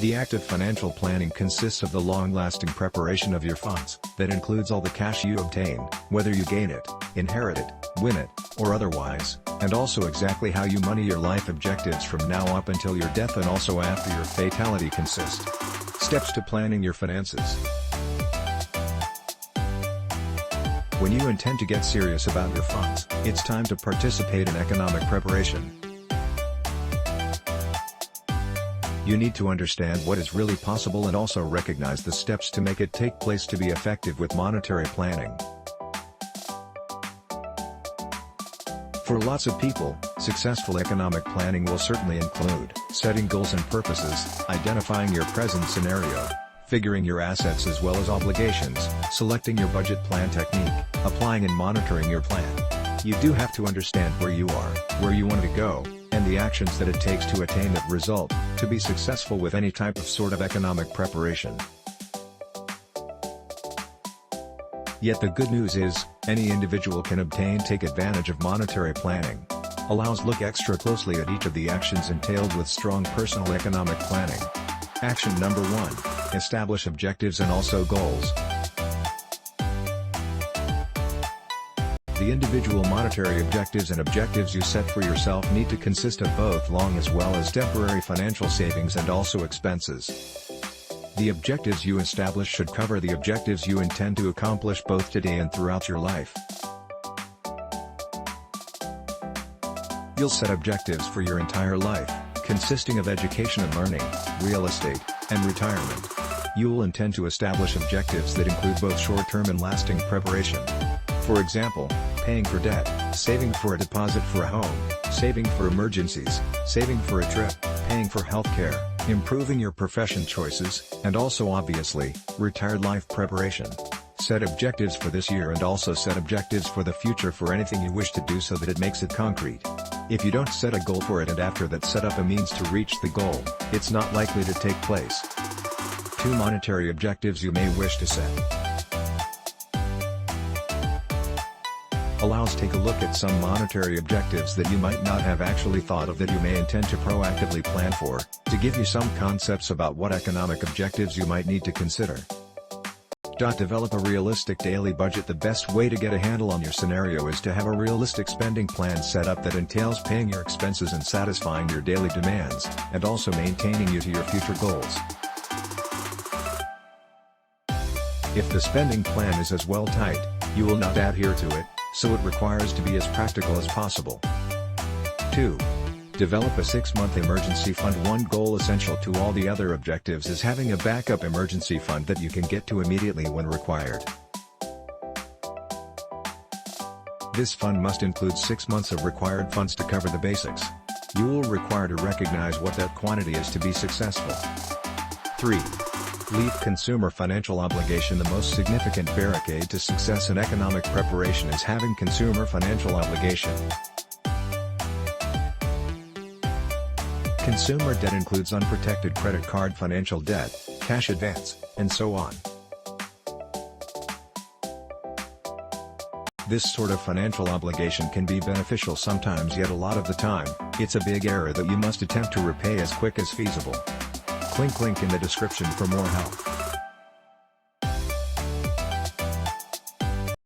The act of financial planning consists of the long-lasting preparation of your funds, that includes all the cash you obtain, whether you gain it, inherit it, win it, or otherwise, and also exactly how you money your life objectives from now up until your death and also after your fatality consist. Steps to planning your finances. When you intend to get serious about your funds, it's time to participate in economic preparation. You need to understand what is really possible and also recognize the steps to make it take place to be effective with monetary planning. For lots of people, successful economic planning will certainly include setting goals and purposes, identifying your present scenario, figuring your assets as well as obligations, selecting your budget plan technique, applying and monitoring your plan. You do have to understand where you are, where you want to go, and the actions that it takes to attain that result, to be successful with any type of sort of economic preparation. Yet the good news is, any individual can take advantage of monetary planning. Allows look extra closely at each of the actions entailed with strong personal economic planning. Action number 1, establish objectives and also goals. The individual monetary objectives and objectives you set for yourself need to consist of both long as well as temporary financial savings and also expenses. The objectives you establish should cover the objectives you intend to accomplish both today and throughout your life. You'll set objectives for your entire life, consisting of education and learning, real estate, and retirement. You will intend to establish objectives that include both short-term and lasting preparation. For example, paying for debt, saving for a deposit for a home, saving for emergencies, saving for a trip, paying for healthcare, improving your profession choices, and also obviously, retired life preparation. Set objectives for this year and also set objectives for the future for anything you wish to do so that it makes it concrete. If you don't set a goal for it and after that set up a means to reach the goal, it's not likely to take place. 2 monetary objectives you may wish to set. Take a look at some monetary objectives that you might not have actually thought of that you may intend to proactively plan for, to give you some concepts about what economic objectives you might need to consider. Develop a realistic daily budget. The best way to get a handle on your scenario is to have a realistic spending plan set up that entails paying your expenses and satisfying your daily demands, and also maintaining you to your future goals. If the spending plan is as well tight, you will not adhere to it, so it requires to be as practical as possible. 2. Develop a 6-month emergency fund. One goal essential to all the other objectives is having a backup emergency fund that you can get to immediately when required. This fund must include 6 months of required funds to cover the basics. You will require to recognize what that quantity is to be successful. 3. Leave consumer financial obligation. The most significant barricade to success in economic preparation is having consumer financial obligation. Consumer debt includes unprotected credit card financial debt, cash advance, and so on. This sort of financial obligation can be beneficial sometimes, yet a lot of the time, it's a big error that you must attempt to repay as quick as feasible. Click link in the description for more help.